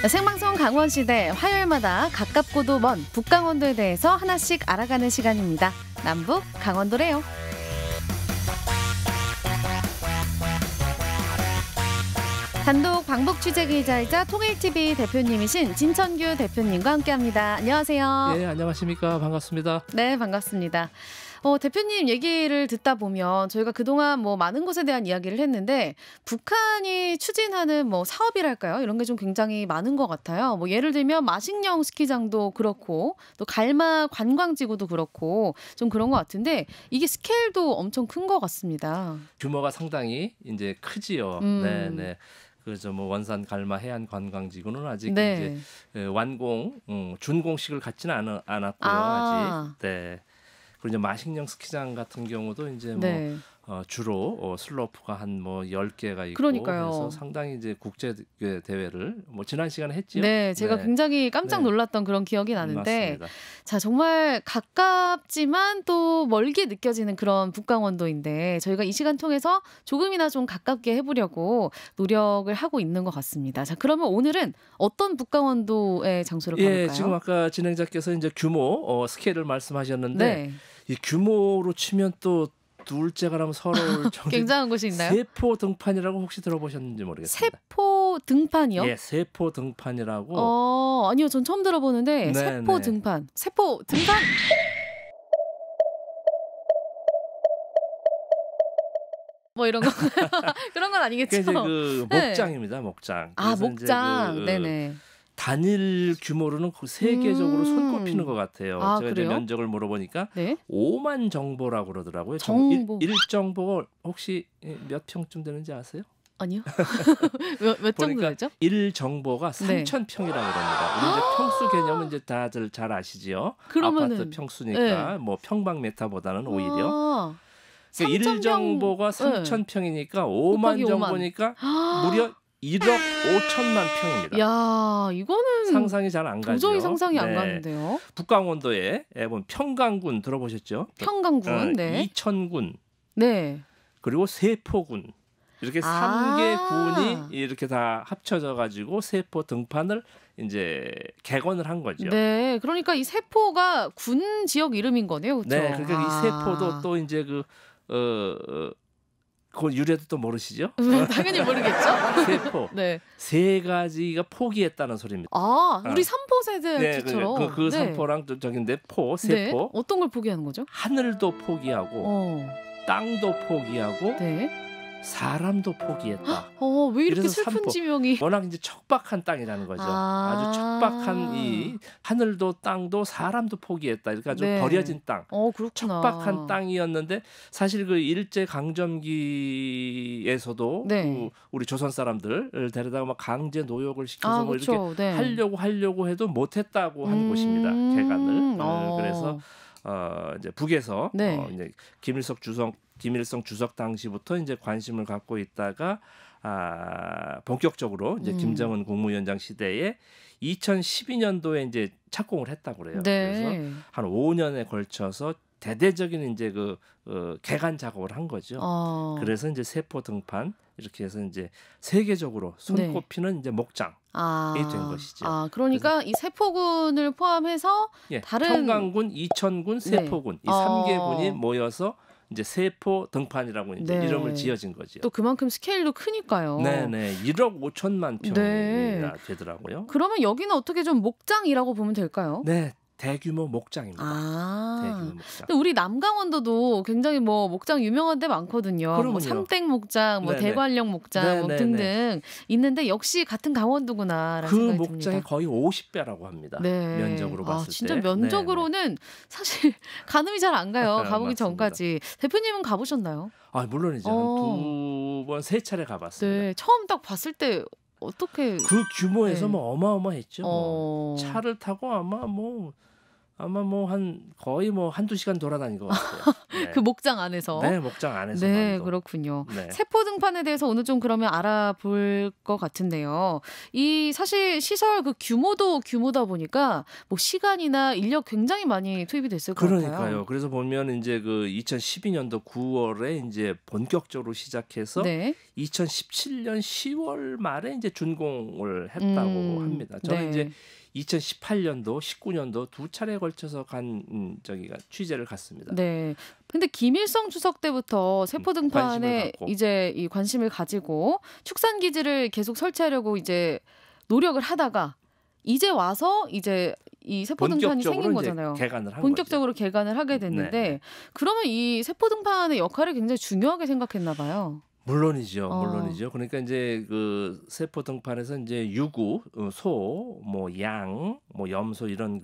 생방송 강원시대 화요일마다 가깝고도 먼 북강원도에 대해서 하나씩 알아가는 시간입니다. 남북 강원도래요. 단독 방북 취재 기자이자 통일TV 대표님이신 진천규 대표님과 함께합니다. 안녕하세요. 네, 안녕하십니까. 반갑습니다. 네, 반갑습니다. 대표님 얘기를 듣다 보면 저희가 그동안 많은 것에 대한 이야기를 했는데 북한이 추진하는 사업이랄까요? 이런 게 좀 굉장히 많은 것 같아요. 예를 들면 마식령 스키장도 그렇고 또 갈마 관광지구도 그렇고 좀 그런 것 같은데 이게 스케일도 엄청 큰 것 같습니다. 규모가 상당히 이제 크지요. 네. 그래서 원산 갈마 해안 관광지구는 아직 네. 이제 완공 준공식을 갖지는 않았고요. 아직. 네. 그리고 이제 마식령 스키장 같은 경우도 이제 네. 주로 슬로프가 한 10개가 있고 그러니까요. 그래서 상당히 이제 국제 대회를 지난 시간에 했죠. 네, 제가 굉장히 깜짝 놀랐던 그런 기억이 나는데 맞습니다. 자, 정말 가깝지만 또 멀게 느껴지는 그런 북강원도인데 저희가 이 시간 통해서 조금이나 좀 가깝게 해보려고 노력을 하고 있는 것 같습니다. 자, 그러면 오늘은 어떤 북강원도의 장소를 가볼까요? 지금 아까 진행자께서 이제 규모 스케일을 말씀하셨는데 네. 이 규모로 치면 또 둘째가 라면 서러울 정도. 굉장한 곳이 있나요? 세포 등판이라고 혹시 들어보셨는지 모르겠습니다. 세포 등판이요? 예, 세포 등판이라고. 아니요, 전 처음 들어보는데 세포 등판. 세포 등판? 이런 거 그런 건 아니겠죠? 이제 그 목장입니다, 목장. 아, 목장. 네네. 단일 규모로는 세계적으로 손꼽히는 것 같아요. 아, 제가 그래요? 이제 면적을 물어보니까 네? 5만 정보라고 그러더라고요. 정보. 1정보가 혹시 몇 평쯤 되는지 아세요? 아니요. 몇 정도 되죠? 1정보가 3,000평이라고 그럽니다. 우리 이제 평수 개념은 이제 다들 잘 아시지요. 그러면은, 아파트 평수니까 평방미터보다는 오히려. 그러니까 1정보가 3,000평이니까 5만 정보니까 무려 1억 5천만 평입니다. 야, 이거는 상상이 잘 안 가죠. 도저히 상상이 안 가는데요. 북강원도에 평강군 들어보셨죠? 평강군, 네. 이천군, 네. 그리고 세포군 이렇게 3개 군이 이렇게 다 합쳐져 가지고 세포 등판을 이제 개건을 한 거죠. 네, 그러니까 이 세포가 군 지역 이름인 거네요, 그렇죠? 네, 그러니까 이 세포도 또 이제 그 유래도 또 모르시죠? 당연히 모르겠죠. 세포. 네. 세 가지가 포기했다는 소리입니다. 아, 우리 삼포 세대처럼. 네, 그 삼포랑 저긴데 세포. 네. 어떤 걸 포기하는 거죠? 하늘도 포기하고 땅도 포기하고 사람도 포기했다. 왜 이렇게 슬픈 삼포. 지명이? 워낙 이제 척박한 땅이라는 거죠. 아주 척박한 이 하늘도 땅도 사람도 포기했다. 이렇게 아주 버려진 땅. 그렇구나. 척박한 땅이었는데 사실 그 일제 강점기에서도 우리 조선 사람들을 데려다가 막 강제 노역을 시켜서 그렇죠. 이렇게 하려고 해도 못했다고 한 곳입니다. 개간을. 그래서 이제 북에서 이제 김일성 주석 당시부터 이제 관심을 갖고 있다가 본격적으로 이제 김정은 국무위원장 시대에 2012년도에 이제 착공을 했다고 그래요. 그래서 한 5년에 걸쳐서 대대적인 이제 개간 작업을 한 거죠. 그래서 이제 세포 등판 이렇게 해서 이제 세계적으로 손꼽히는 이제 목장이 된 것이죠. 그러니까 이 세포군을 포함해서 다른 평강군, 이천군, 세포군 이 3개 군이 모여서 이제 세포 등판이라고 이제 이름을 지어진 거죠. 또 그만큼 스케일도 크니까요. 네네, 1억 5천만 평이 되더라고요. 그러면 여기는 어떻게 좀 목장이라고 보면 될까요? 네, 대규모 목장입니다. 대규모 목장. 우리 남강원도도 굉장히 목장 유명한 데 많거든요. 삼땡 목장, 대관령 목장 등등 있는데 역시 같은 강원도구나라는 생각이 듭니다. 그 목장이 거의 50배라고 합니다. 면적으로 봤을 때. 진짜 면적으로는 사실 가늠이 잘 안 가요. 가보기 전까지. 대표님은 가보셨나요? 물론이죠. 한 2번, 3차례 가봤습니다. 네, 처음 딱 봤을 때 어떻게 그 규모에서 어마어마했죠. 차를 타고 아마 아마 뭐 거의 뭐 한두 시간 돌아다닌 것 같아요. 네. 그 목장 안에서. 네, 목장 안에서. 네, 그렇군요. 네. 세포 등판에 대해서 오늘 좀 그러면 알아볼 것 같은데요. 이 사실 시설 그 규모도 규모다 보니까 뭐 시간이나 인력 굉장히 많이 투입이 됐을 것 같아요. 그러니까요. 그래서 보면 이제 그 2012년도 9월에 이제 본격적으로 시작해서 네. 2017년 10월 말에 이제 준공을 했다고 합니다. 저는 네. 이제 2018년도, 19년도 두 차례에 걸쳐서 취재를 갔습니다. 네. 근데 김일성 주석 때부터 세포 등판에 이제 이 관심을 가지고 축산 기지를 계속 설치하려고 이제 노력을 하다가 이제 와서 이제 이 세포 등판이 생긴 거잖아요. 본격적으로 개관을 하게 됐는데 네. 그러면 이 세포 등판의 역할을 굉장히 중요하게 생각했나 봐요. 물론이죠. 그러니까 이제 그 세포 등판에서 이제 유구, 소, 뭐 양, 뭐 염소 이런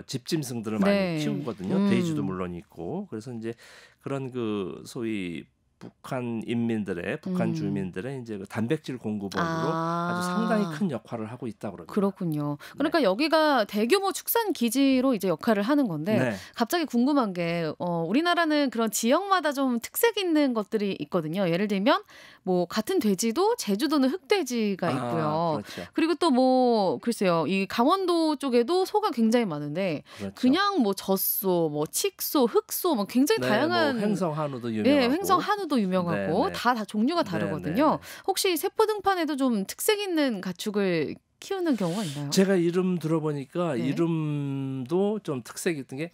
집짐승들을 많이 키우거든요. 돼지도 물론 있고. 그래서 이제 그런 그 소위 북한 주민들의 이제 그 단백질 공급원으로 아주 상당히 큰 역할을 하고 있다고 그럽니다. 그렇군요. 그러니까 네. 여기가 대규모 축산 기지로 이제 역할을 하는 건데 네. 갑자기 궁금한 게 우리나라는 그런 지역마다 좀 특색 있는 것들이 있거든요. 예를 들면 뭐 같은 돼지도 제주도는 흑돼지가 있고요. 그렇죠. 그리고 또 뭐 글쎄요. 이 강원도 쪽에도 소가 굉장히 많은데 그렇죠. 그냥 뭐 젖소, 뭐 칡소, 흑소 뭐 굉장히 네, 다양한 뭐 횡성 한우도 유명하고 네, 횡성 한우도 유명하고 다 종류가 다르거든요. 혹시 세포 등판에도 좀 특색 있는 가축을 키우는 경우가 있나요? 제가 이름 들어보니까 이름도 좀 특색이 있던 게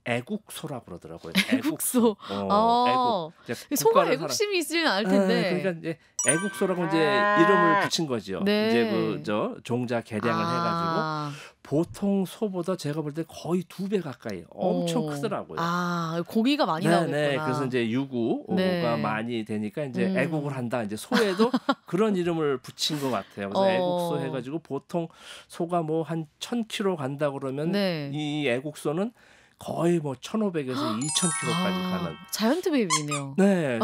애국소라고 그러더라고요. 애국소. 애국. 소가 애국심이 있으면 알 텐데. 그러니까 이제 애국소라고 이제 이름을 붙인 거죠. 네. 이제 종자 개량을 해가지고 보통 소보다 제가 볼 때 거의 2배 가까이 엄청 크더라고요. 고기가 많이 나오겠구나. 네, 그래서 이제 유구가 많이 되니까 이제 애국을 한다. 이제 소에도 그런 이름을 붙인 것 같아요. 그래서 애국소 해가지고 보통 소가 뭐 한 1,000kg 간다 그러면 이 애국소는 거의 뭐 1,500에서 2,000kg까지 가는 자이언트 베이비네요. 네,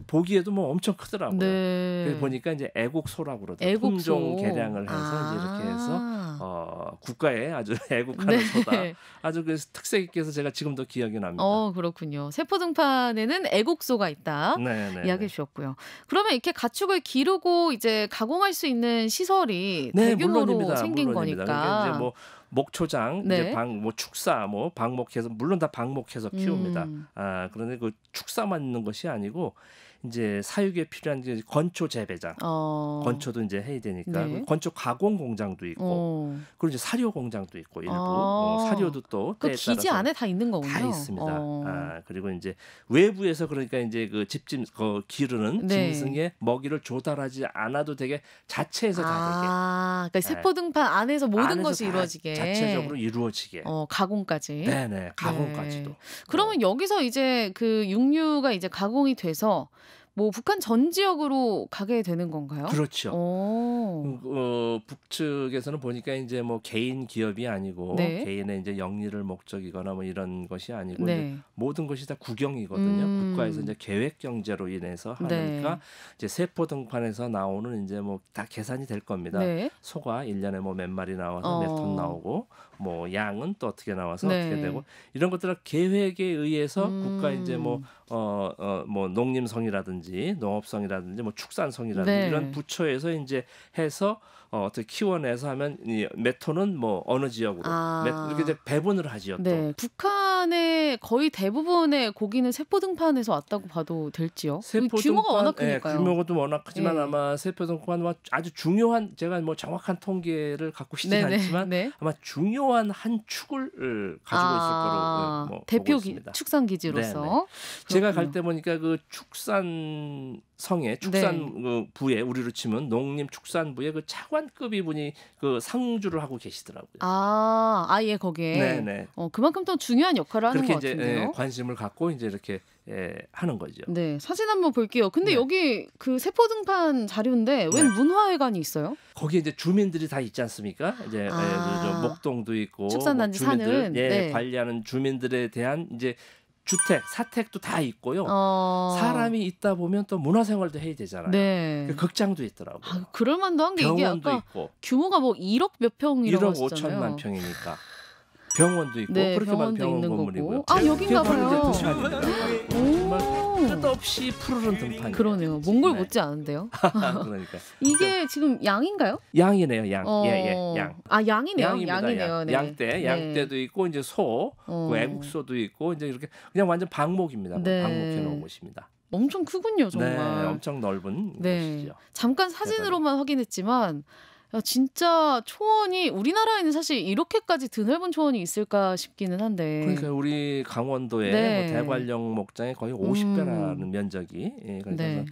보기에도 뭐 엄청 크더라고요. 네. 그래서 보니까 이제 애국소라고 그러더라고요. 품종 개량을 해서 이제 이렇게 해서 국가에 아주 애국하는 소다. 아주 그 특색 있게 해서 제가 지금도 기억이 납니다. 그렇군요. 세포 등판에는 애국소가 있다. 이야기해 주셨고요. 그러면 이렇게 가축을 기르고 이제 가공할 수 있는 시설이 대규모로 생긴 거니까. 그러니까 이제 뭐 목초장, 이제 축사, 방목해서 물론 다 방목해서 키웁니다. 그런데 그 축사만 있는 것이 아니고 이제 사육에 필요한 게 건초 재배장, 건초도 이제 해야 되니까 건초 가공 공장도 있고, 그리고 이제 사료 공장도 있고 일부 사료도 또 때에 따라서 기지 안에 다 있는 거군요. 다 있습니다. 그리고 이제 외부에서 그러니까 이제 그 기르는 짐승의 먹이를 조달하지 않아도 되게 자체에서 다 되게. 그러니까 세포 등판 안에서 모든 안에서 것이 이루어지게 자체적으로 이루어지게. 가공까지. 네네, 가공까지도. 그러면 여기서 이제 그 육류가 이제 가공이 돼서 뭐 북한 전 지역으로 가게 되는 건가요? 그렇죠. 북측에서는 보니까 이제 뭐 개인 기업이 아니고 개인의 이제 영리를 목적이거나 뭐 이런 것이 아니고 이제 모든 것이 다 국영이거든요. 국가에서 이제 계획 경제로 인해서 하니까 이제 세포 등판에서 나오는 이제 뭐 다 계산이 될 겁니다. 소가 1년에 뭐 몇 마리 나와서 몇 톤 나오고 뭐 양은 또 어떻게 나와서 어떻게 되고 이런 것들을 계획에 의해서 국가 이제 뭐 농림성이라든지 농업성이라든지 뭐 축산성이라든지 이런 부처에서 이제 해서 어떻게 키워내서 하면 몇 톤은 뭐 어느 지역으로 이렇게 이제 배분을 하지요. 또. 북한의 거의 대부분의 고기는 세포 등판에서 왔다고 봐도 될지요? 세포 규모가 등판, 워낙 크니까요. 규모도 워낙 크지만 아마 세포 등판 아주 중요한 제가 뭐 정확한 통계를 갖고 싶지는 않지만 아마 중요한 한 축을 가지고 있을 거로 뭐 대표 보고 있습니다. 축산 기지로서. 제가 갈 때 보니까 그 축산성에 축산부에 우리로 치면 농림축산부에 그 차관급 이분이 그 상주를 하고 계시더라고요. 아예 거기에. 그만큼 또 중요한 역할을 하는 것 같은데요. 그렇게 이제 관심을 갖고 이제 이렇게 하는 거죠. 네, 사진 한번 볼게요. 근데 여기 그 세포 등판 자료인데 웬 문화회관이 있어요? 거기에 이제 주민들이 다 있지 않습니까? 이제 목동도 있고 축산단지 주민들 관리하는 주민들에 대한 이제 주택, 사택도 다 있고요. 사람이 있다 보면 또 문화생활도 해야 되잖아요. 그 극장도 있더라고요. 그럴만도 한 게 이게 아까 있고. 규모가 뭐 1억 몇 평이라고 1억 하셨잖아요. 5천만 평이니까. 병원도 있고 네, 그렇게 많은 병원도 병원 있는 건물이고요. 거고. 여긴가 바로 봐요. 이제 도시안입니다. 정말 끝없이 푸르른 등판이. 그러네요. 몽골 못지 않은데요. 그러니까 이게 지금 양인가요? 양이네요. 양. 양. 양이네요. 양입니다. 양이네요. 네. 양떼도 있고 이제 소, 그 애국소도 있고 이제 이렇게 그냥 완전 방목입니다. 네. 방목해 놓은 곳입니다. 엄청 크군요, 정말. 네, 엄청 넓은 곳이죠. 잠깐 사진으로만 확인했지만 진짜 초원이 우리나라에는 사실 이렇게까지 드넓은 초원이 있을까 싶기는 한데. 그러니까 우리 강원도의 뭐 대관령 목장의 거의 50배라는 면적이 그래서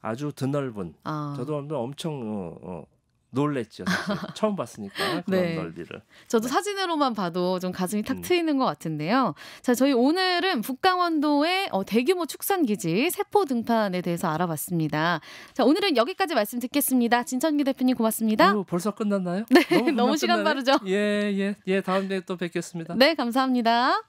아주 드넓은. 저도 엄청 놀랬죠. 사실. 처음 봤으니까 그런 넓이를. 저도 사진으로만 봐도 좀 가슴이 탁 트이는 것 같은데요. 자, 저희 오늘은 북강원도의 대규모 축산기지 세포 등판에 대해서 알아봤습니다. 자, 오늘은 여기까지 말씀 듣겠습니다. 진천규 대표님 고맙습니다. 벌써 끝났나요? 네, 너무 시간 빠르죠? 예, 다음 주에 또 뵙겠습니다. 네, 감사합니다.